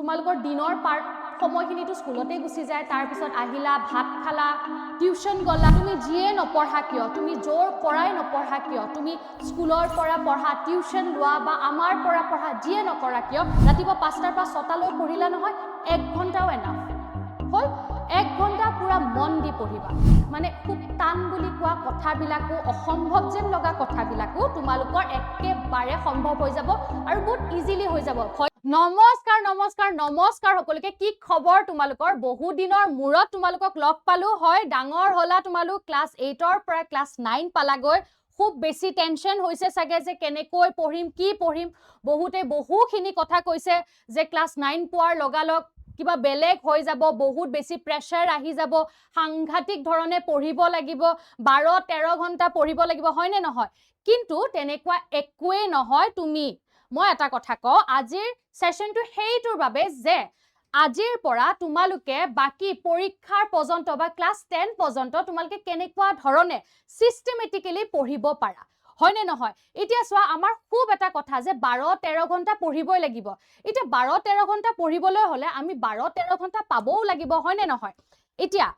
তোমালোকৰ দিনৰ সময়খিনিটো স্কুলতে গুচি যায় তাৰ পিছত আহিলা ভাত খালা টিউশন গলা তুমি যিয়ে নপঢ়া কিয় তুমি জোৰ পৰাই নপঢ়া কিয় তুমি স্কুলৰ পৰা পঢ়া টিউশন লোৱা বা আমাৰ পৰা পঢ়া যিয়ে নকৰা কিয় ৰাতিপুৱা 5টাৰ পৰা 6টালৈ পঢ়িলা নহয় 1 ঘণ্টাও এনাফ হল 1 ঘণ্টা পুৰা মন দি পঢ়িবা মানে খুব টান বুলি কোৱা কথাবিলাকো অসম্ভৱ যেন লগা কথাবিলাকো তোমালোকৰ একেবাৰে সম্ভৱ হৈ যাব আৰু বহুত ইজিলি হৈ যাব নমস্কাৰ নমস্কাৰ নমস্কাৰ সকলোকে কি খবৰ তোমালোকৰ বহু দিনৰ মূৰত তোমালোকক লগ পালো হয় ডাঙৰ হলা তোমালোক ক্লাস 8ৰ পৰা ক্লাস 9 পালাগৈ খুব বেছি টেনশন হৈছে সাগে যে কেনেকৈ পঢ়িম কি পঢ়িম বহুতে বহুখিনি কথা কৈছে যে ক্লাস 9 পোৱাৰ লগালগ কিবা বেলেগ হৈ যাব বহুত বেছি প্ৰেছাৰ আহি যাব সাংঘাতিক ধৰণে পঢ়িব লাগিব 12-13 ঘণ্টা পঢ়িব লাগিব হয়নে নহয় কিন্তু তেনেকুৱা একোৱে নহয় তুমি মই এটা কথা কও আজিৰ সেশনটো হেইটোৰ বাবে যে আজিৰ পৰা তোমালোকে বাকি পৰীক্ষাৰ পৰ্যন্ত বা ক্লাস 10 পৰ্যন্ত তোমালোকে কেনেকুৱা ধৰণে সিস্টেমেটিক্যালি পঢ়িব পাৰা হয়নে নহয় এতিয়া সোৱা আমাৰ খুব এটা কথা যে 12-13 ঘণ্টা পঢ়িবই লাগিব এটা 12-13 ঘণ্টা পঢ়িবলৈ হলে আমি 12-13 ঘণ্টা পাবও লাগিব হয়নে নহয় এতিয়া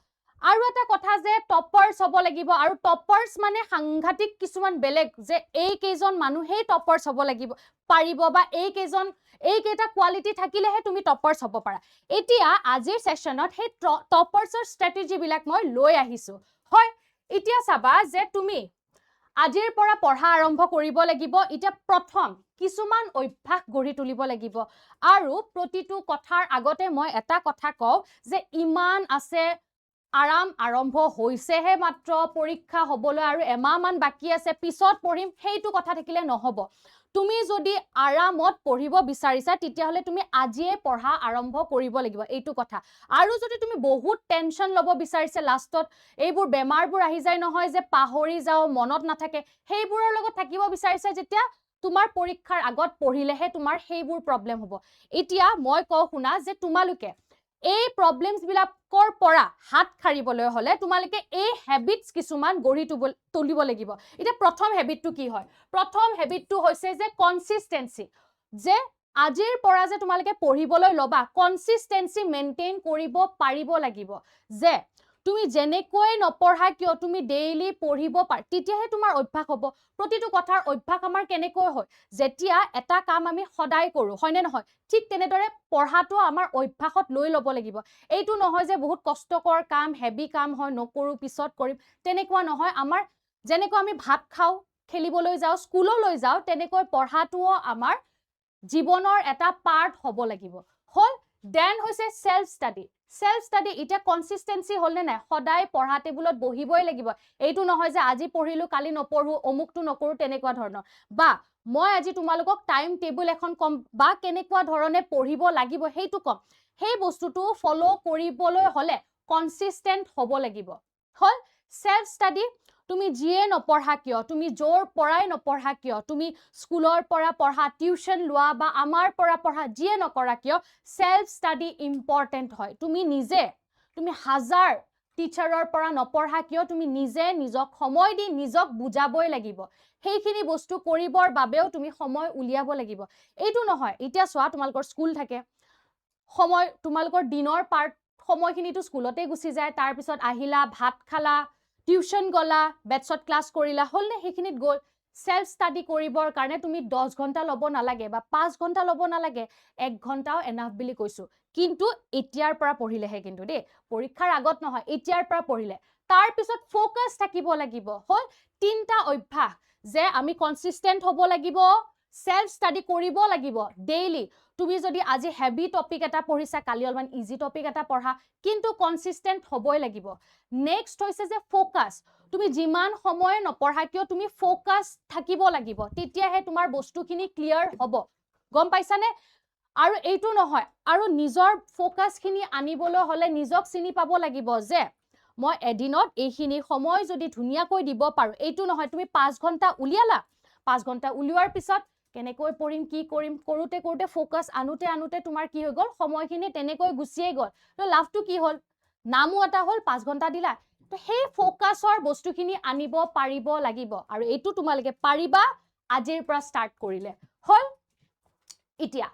আৰু এটা কথা যে টপাৰ্স হ'ব লাগিব আৰু টপাৰ্স মানে সাংঘাতিক কিছুমান বেলেগ যে এই কেজন মানুহে টপাৰ্স হ'ব লাগিব পাৰিব বা এই কেটা কোৱালিটি থাকিলেহে তুমি টপাৰ্স হ'ব পাৰা এতিয়া আজিৰ সেশনত হে টপাৰ্সৰ স্ট্ৰেটেজি বিলাক মই লৈ আহিছো হয় এতিয়া চাবা যে তুমি আজিৰ পৰা পঢ়া আৰম্ভ কৰিব লাগিব এতিয়া প্ৰথম কিছুমান অভ্যাস গঢ়ি তুলিব লাগিব আৰু প্ৰতিটো কথাৰ আগতে মই এটা কথা কও যে ইমান আছে আৰাম আৰম্ভ হৈছেহে মাত্ৰ পৰীক্ষা হ'বলৈ আৰু এমাহ মান বাকি আছে পিছত পঢ়িম হেইটো কথা থাকিলে নহব তুমি যদি আৰামত পঢ়িব বিচাৰিছা তেতিয়া হলে তুমি আজিয়ে পঢ়া আৰম্ভ কৰিব লাগিব এইটো কথা আৰু যদি তুমি বহুত টেনশন লব বিচাৰিছে লাষ্টত এইবোৰ বেমাৰবোৰ আহি যায় নহয় যে পাহৰি যাও মনত নাথাকে হেইবোৰৰ লগত থাকিব বিচাৰিছে যেতিয়া তোমাৰ পৰীক্ষাৰ আগত পঢ়িলেহে তোমাৰ হেইবোৰ প্ৰবলেম হ'ব এতিয়া মই কও শুনা যে তোমালোকে এই প্ৰবলেমছ বিলাকৰ পৰা হাত খাৰিবলৈ হলে তোমালোকে এই হ্যাবিটস কিছুমান গঢ়ি তুলিব লাগিব এটা প্ৰথম হ্যাবিটটো কি হয় প্ৰথম হ্যাবিটটো হৈছে যে কনসিস্টেন্সি যে আজিৰ পৰা যে তোমালোকে পঢ়িবলৈ লবা কনসিস্টেন্সি মেইনটেইন কৰিব পাৰিব লাগিব যে তুমি যেনেকৈ নপঢ়া কিয় তুমি ডেইলি পঢ়িব পাৰ তেতিয়াহে তোমাৰ অভ্যাস হ'ব প্ৰতিটো কথাৰ অভ্যাস আমাৰ কেনেকৈ হয় যেতিয়া এটা কাম আমি সদায় কৰো হয়নে নহয় ঠিক তেনেদৰে পঢ়াটো আমাৰ অভ্যাসত লৈ ল'ব লাগিব এইটো নহয় যে বহুত কষ্টকৰ কাম হেভি কাম হয় নকৰো পিছত কৰিম তেনেকুৱা নহয় আমাৰ যেনেকৈ আমি ভাত খাও খেলিবলৈ যাও স্কুললৈ যাও তেনেকৈ পঢ়াটোও আমাৰ জীৱনৰ এটা পাৰ্ট হ'ব লাগিব হল দেন হৈছে সেলফ ষ্টাডি এটা কনসিস্টেন্সি হল নে নাই সদায় পঢ়া টেবুলত বহিবই লাগিব এইটো নহয় যে আজি পঢ়িলো কালি নপঢ়ো অমুকটো নকৰো তেনেকুৱা ধৰণৰ বা মই আজি তোমালোকক টাইম টেবুল এখন কম বা কেনেকুৱা ধৰণে পঢ়িব লাগিব হেইটো কম হেই বস্তুটো ফলো কৰিবলৈ হলে কনসিস্টেন্ট হ'ব লাগিব হল সেলফ ষ্টাডি তুমি যিয়ে নপঢ়া কিয় তুমি জোৰ পৰাই নপঢ়া কিয় তুমি স্কুলৰ পৰা পঢ়া টিউশন লোৱা বা আমাৰ পৰা পঢ়া যিয়ে নকৰা কিয় সেলফ ষ্টাডি ইম্পৰ্টেন্ট হয় তুমি হাজাৰ টিচাৰৰ পৰা নপঢ়া কিয় তুমি নিজক সময় দি নিজক বুজাবই লাগিব হেইখিনি বস্তু কৰিবৰ বাবেও তুমি সময় উলিয়াব লাগিব এইটো নহয় এতিয়া সোৱা তোমালোকৰ স্কুল থাকে সময় তোমালোকৰ দিনৰ সময়খিনিটো স্কুলতে গুচি যায় তাৰ পিছত আহিলা ভাত খালা টিউশন গলা বেটছত ক্লাস কৰিলা হল নে হেখিনিত গল সেলফ ষ্টাডি কৰিবৰ কাৰণে তুমি 10 ঘণ্টা লব নালাগে বা 5 ঘণ্টা লব নালাগে 1 ঘণ্টাও এনাফ বুলি কৈছো কিন্তু এতিয়াৰ পৰা পঢ়িলেহে কিন্তু দেই পৰীক্ষাৰ আগত নহয় এতিয়াৰ পৰা পঢ়িলে তাৰ পিছত ফোকাস থাকিব লাগিব হল তিনটা অভ্যাস যে আমি কনসিস্টেন্ট হ'ব লাগিব সেলফ ষ্টাডি কৰিব লাগিব ডেইলি তুমি যদি আজি হেভি টপিক এটা পঢ়িছা কালি অলমান ইজি টপিক এটা পঢ়া কিন্তু কনসিস্টেন্ট হ'বই লাগিব নেক্সট হৈছে যে ফোকাস তুমি যিমান সময় নপঢ়া কিয় তুমি ফোকাস থাকিব লাগিব তেতিয়াহে তোমাৰ বস্তুখিনি ক্লিয়াৰ হ'ব গম পাইছানে আৰু এইটো নহয় আৰু নিজৰ ফোকাসখিনি আনিবলৈ হলে নিজক চিনি পাব লাগিব যে মই এদিনত এইখিনি সময় যদি ধুনিয়াকৈ দিব পাৰো এইটো নহয় তুমি 5 ঘণ্টা উলিয়ালা 5 ঘণ্টা উলিওৱাৰ পিছত কেনেকৈ পঢ়িম কি কৰিম কৰোতে ফোকাস আনুতে তোমাৰ কি হৈ গল সময়খিনি তেনেকৈ গুছিয়ে গল তো লাভটো কি হল নামও এটা হল 5 ঘণ্টা দিলা তো সেই ফোকাসৰ বস্তুখিনি আনিব পাৰিব লাগিব আৰু এইটো তোমালকে পাৰিবা আজিৰ পৰা ষ্টাৰ্ট কৰিলে হল এতিয়া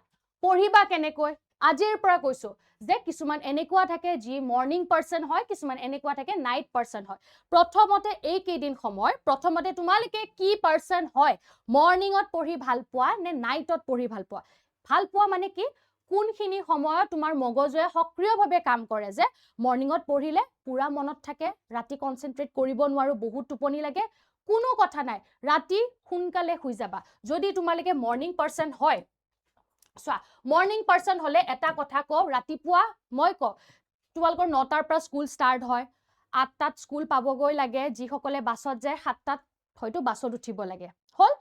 পঢ়িবা কেনেকৈ আজিৰ পৰা কৈছো যে কিছুমান এনেকুৱা থাকে যি মৰ্নিং পাৰ্সন হয়, কিছুমান এনেকুৱা থাকে নাইট পাৰ্সন হয়। প্ৰথমতে এই কেইদিন সময় প্ৰথমতে তোমালোকে কি পাৰ্সন হয়, মৰ্নিংত পঢ়ি ভাল পোৱা নে নাইটত পঢ়ি ভাল পোৱা? ভাল পোৱা মানে কি, কোনখিনি সময়ত তোমাৰ মগজুৱে সক্ৰিয়ভাৱে কাম কৰে, যে মৰ্নিংত পঢ়িলে পুৰা মনত থাকে, ৰাতি কনসেন্ট্ৰেট কৰিব নোৱাৰো, বহুত টোপনি লাগে, কোনো কথা নাই, ৰাতি সোনকালে শুই যাবা। যদি তোমালোকে মৰ্নিং পাৰ্সন হয়, চোৱা মৰ্নিং পাৰ্সন হলে এটা কথা কওঁ, ৰাতিপুৱা মই কওঁ তোমালোকৰ 9টাৰ পৰা স্কুল ষ্টাৰ্ট হয়, 8টাত স্কুল পাবগৈ লাগে, যিসকলে বাছত যায় 7টাত হয়তো বাছত উঠিব লাগে, হল।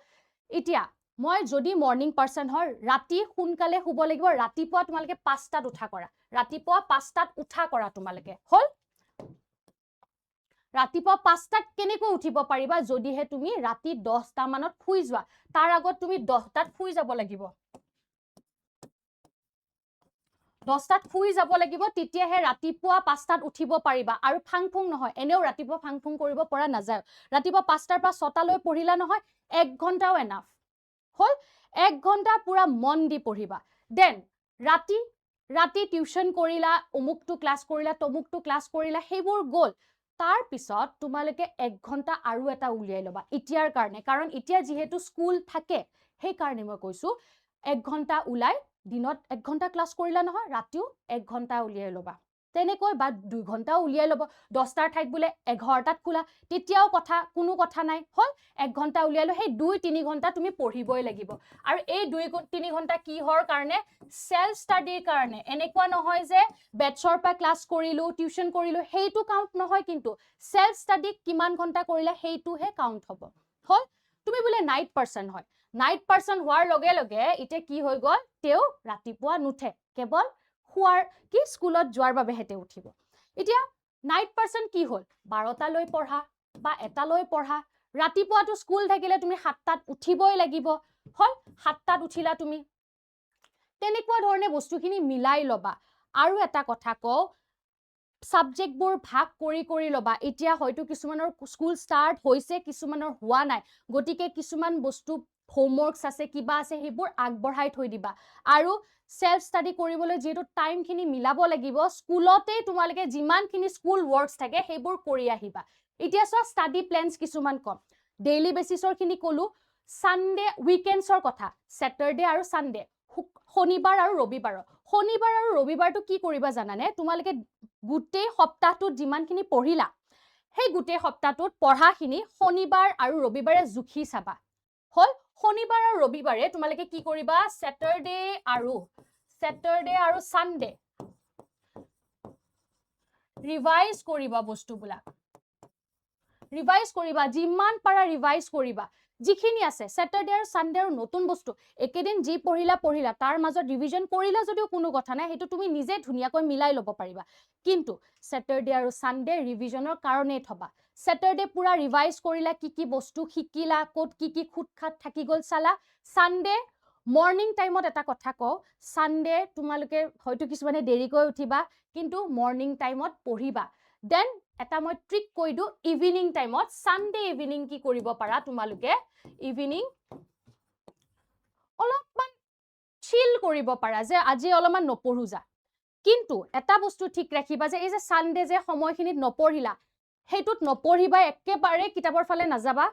এতিয়া মই যদি মৰ্নিং পাৰ্সন হয়, ৰাতি সোনকালে শুব লাগিব, ৰাতিপুৱা তোমালোকে 5টাত উঠা কৰা, ৰাতিপুৱা 5টাত উঠা কৰা তোমালোকে, হল। ৰাতিপুৱা 5টাত কেনেকৈ উঠিব পাৰিবা, যদিহে তুমি ৰাতি 10টা মানত শুই যোৱা, তাৰ আগত তুমি 10টাত শুই যাব লাগিব, 10টাত শুই যাব লাগিব, তেতিয়াহে ৰাতিপুৱা 5টাত উঠিব পাৰিবা। আৰু ফাং ফুং নহয়, এনেও ৰাতিপুৱা ফাং ফুং কৰিব পৰা নাযায়, ৰাতিপুৱা 5টাৰ পৰা 6টালৈ পঢ়িলা নহয়, 1 ঘণ্টাও এনাফ, হল। 1 ঘণ্টা পুৰা মন দি পঢ়িবা। দেন ৰাতি টিউশন কৰিলা, অমুকটো ক্লাছ কৰিলা, তমুকটো ক্লাছ কৰিলা, সেইবোৰ গ'ল। তাৰ পিছত তোমালোকে 1 ঘণ্টা আৰু এটা উলিয়াই ল'বা এতিয়াৰ কাৰণে, কাৰণ এতিয়া যিহেতু স্কুল থাকে, সেই কাৰণে মই কৈছো 1 ঘণ্টা ওলাই দিনত 1 ঘণ্টা ক্লাছ কৰিলা নহয়, ৰাতিও 1 ঘণ্টা উলিয়াই ল'বা, তেনেকৈ বা 2 ঘণ্টাও উলিয়াই ল'ব। 10টাৰ ঠাইত বোলে 11টাত খোলা, তেতিয়াও কোনো কথা নাই, হল। 1 ঘণ্টা উলিয়াই লৈ সেই 2-3 ঘণ্টা তুমি পঢ়িবই লাগিব। আৰু এই 2-3 ঘণ্টা কিহৰ কাৰণে, সেলফ ষ্টাডিৰ কাৰণে। এনেকুৱা নহয় যে বেটছৰ পৰা ক্লাছ কৰিলো, টিউশন কৰিলো, সেইটো কাউন্ট নহয়, কিন্তু সেলফ ষ্টাডি কিমান ঘণ্টা কৰিলে সেইটোহে কাউন্ট হ'ব, হল। তুমি বোলে নাইট পাৰ্সন হয়, নাইট পাৰ্সন হোৱাৰ লগে লগে এতিয়া কি হৈ গ'ল, তেও ৰাতিপুৱা নুঠে, কেৱল শুৱাৰ কি স্কুলত যোৱাৰ বাবেহে তেও উঠিব। এতিয়া নাইট পাৰ্সন কি হ'ল, 12টালৈ পঢ়া বা 1টালৈ পঢ়া, ৰাতিপুৱাটো স্কুল থাকিলে তুমি 7টাত উঠিবই লাগিব, হল। 7টাত উঠিলা তুমি, তেনেকুৱা ধৰণে বস্তুখিনি মিলাই ল'বা। আৰু এটা কথা কওঁ, সাবজেক্টবোৰ ভাগ কৰি ল'বা। এতিয়া হয়তো কিছুমানৰ স্কুল ষ্টাৰ্ট হৈছে, কিছুমানৰ হোৱা নাই, গতিকে কিছুমান বস্তু হোমৱৰ্কছ আছে, কিবা আছে, সেইবোৰ আগবঢ়াই থৈ দিবা। আৰু সেলফ ষ্টাডি কৰিবলৈ যেহেতু টাইমখিনি মিলাব লাগিব, স্কুলতে তোমালোকে যিমানখিনি স্কুল ৱৰ্কছ থাকে সেইবোৰ কৰি আহিবা। এতিয়া চোৱা ষ্টাডি প্লেনছ কিছুমান কম, ডেইলি বেচিছৰ খিনি কলো, সানডে উইকেণ্ডছৰ কথা, স্যাটাৰডে আৰু সানডে, শনিবাৰ আৰু ৰবিবাৰৰ। শনিবাৰ আৰু ৰবিবাৰটো কি কৰিবা জানানে, তোমালোকে গোটেই সপ্তাহটোত যিমানখিনি পঢ়িলা, সেই গোটেই সপ্তাহটোত পঢ়াখিনি শনিবাৰ আৰু ৰবিবাৰে জুখি চাবা, হল। শনিবাৰ আৰু ৰবিবাৰে তোমালোকে কি কৰিবা, স্যাটাৰডে আৰু সানডে ৰিভাইজ কৰিবা, বস্তুবিলাক ৰিভাইজ কৰিবা, যিমান পাৰা ৰিভাইজ কৰিবা, যিখিনি আছে স্যাটাৰডে আৰু সানডে। আৰু নতুন বস্তু, একেদিন যি পঢ়িলা, তাৰ মাজত ৰিভিজন কৰিলা যদিও কোনো কথা নাই, সেইটো তুমি নিজে ধুনীয়াকৈ মিলাই ল'ব পাৰিবা। কিন্তু স্যাটাৰডে আৰু সানডে ৰিভিজনৰ কাৰণেই থবা। স্যাটাৰডে পুৰা ৰিভাইজ কৰিলা, কি বস্তু শিকিলা, ক'ত কি খুটখাট থাকি গ'ল চালা। সানডে মৰ্নিং টাইমত এটা কথা কওঁ, সানডে তোমালোকে হয়তো কিছুমানে দেৰিকৈ উঠিবা, কিন্তু মৰ্নিং টাইমত পঢ়িবা। দেন এটা মই ট্ৰিক কৈ দিওঁ, ইভিনিং টাইমত, সানডে ইভিনিং কি কৰিব পাৰা তোমালোকে, ইভিনিং অলপমান চিল কৰিব পাৰা, যে আজি অলপমান নপঢ়ো যা। কিন্তু এটা বস্তু ঠিক ৰাখিবা, যে এই যে সানডে যে সময়খিনিত নপঢ়িলা, সেইটোত নপঢ়িবা, একেবাৰে কিতাপৰ ফালে নাযাবা।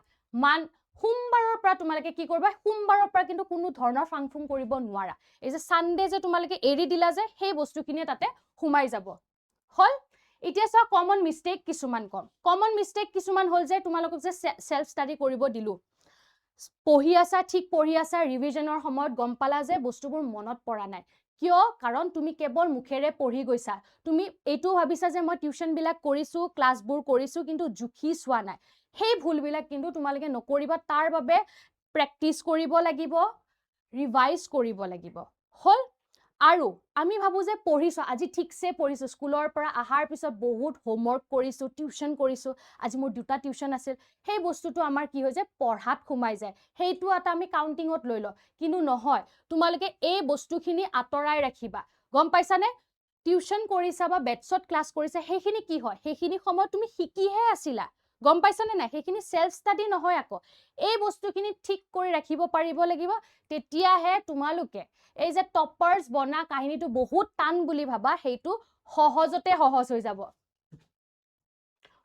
সোমবাৰৰ পৰা তোমালোকে কি কৰিবা, সোমবাৰৰ পৰা কিন্তু কোনো ধৰণৰ ফাং ফুং কৰিব নোৱাৰা। এই যে সানডে যে তোমালোকে এৰি দিলা, যে সেই বস্তুখিনিয়ে তাতে সোমাই যাব, হল। এতিয়া চোৱা কমন মিষ্টেক কিছুমান কমন মিষ্টেক কিছুমান হ'ল, যে তোমালোকক যে সেলফ ষ্টাডি কৰিব দিলো, পঢ়ি আছা, ঠিক পঢ়ি আছা, ৰিভিজনৰ সময়ত গম পালা যে বস্তুবোৰ মনত পৰা নাই। কিয়, কাৰণ তুমি কেৱল মুখেৰে পঢ়ি গৈছা, তুমি এইটো ভাবিছা যে মই টিউশনবিলাক কৰিছো, ক্লাছবোৰ কৰিছো, কিন্তু জুখি চোৱা নাই। সেই ভুলবিলাক কিন্তু তোমালোকে নকৰিবা, তাৰ বাবে প্ৰেক্টিচ কৰিব লাগিব, ৰিভাইজ কৰিব লাগিব, হল। আৰু আমি ভাবো যে পঢ়িছো, আজি ঠিকছে পঢ়িছো, স্কুলৰ পৰা অহাৰ পিছত বহুত হোমৱৰ্ক কৰিছো, টিউশন কৰিছো, আজি মোৰ 2টা টিউশন আছিল, সেই বস্তুটো আমাৰ কি হৈ যায়, পঢ়াত সোমাই যায়, সেইটো এটা আমি কাউন্টিঙত লৈ লওঁ। কিন্তু নহয়, তোমালোকে এই বস্তুখিনি আঁতৰাই ৰাখিবা, গম পাইছানে। টিউশন কৰিছা বা বেটছত ক্লাছ কৰিছা, সেইখিনি কি হয়, সেইখিনি সময়ত তুমি শিকিহে আছিলা, গম পাইছানে নাই সেইখিনি সেলফ স্টাডি নহয় আকৌ এই বস্তুখিনি ঠিক কৰি ৰাখিব পাৰিব লাগিব তেতিয়াহে তোমালোকে এই যে টপাৰ্স বনা কাহিনীটো বহুত টান বুলি ভাবা সেইটো সহজতে সহজ হৈ যাব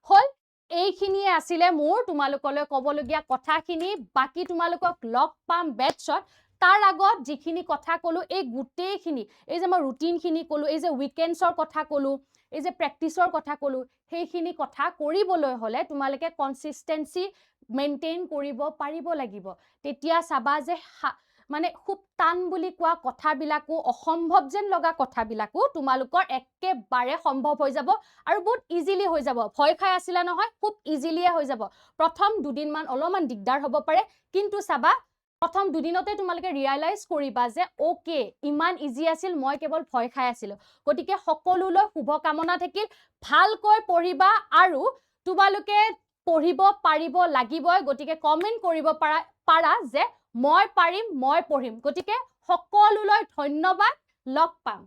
হল এইখিনিয়ে আছিলে মোৰ তোমালোকলৈ ক'বলগীয়া কথাখিনি বাকি তোমালোকক লগ পাম বেটছত তাৰ আগত যিখিনি কথা কলো এই গুটেইখিনি এই যে মই ৰুটিনখিনি কলো এই যে উইকেণ্ডছৰ কথা কলো এই যে প্ৰেক্টিছৰ কথা কলো সেইখিনি কথা কৰিবলৈ হলে তোমালোকে কনসিস্টেন্সি মেইনটেইন কৰিব পাৰিব লাগিব তেতিয়া চাবা যে মানে খুব টান বুলি কোৱা কথাবিলাকো অসম্ভৱ যেন লগা কথাবিলাকো তোমালোকৰ একেবাৰে সম্ভৱ হৈ যাব আৰু বহুত ইজিলি হৈ যাব ভয় খাই আছিলা নহয় খুব ইজিলিয়ে হৈ যাব প্ৰথম দুদিনমান অলপমান দিগদাৰ হ'ব পাৰে কিন্তু চাবা প্ৰথম দুদিনতে তোমালোকে ৰিয়েলাইজ কৰিবা যে ওকে ইমান ইজি আছিল মই কেৱল ভয় খাই আছিলো গতিকে সকলোলৈ শুভকামনা থাকিল ভালকৈ পঢ়িবা আৰু তোমালোকে পঢ়িব পাৰিব লাগিবই গতিকে কমেন্ট কৰিব পাৰা যে মই পাৰিম মই পঢ়িম গতিকে সকলোলৈ ধন্যবাদ লগ পাম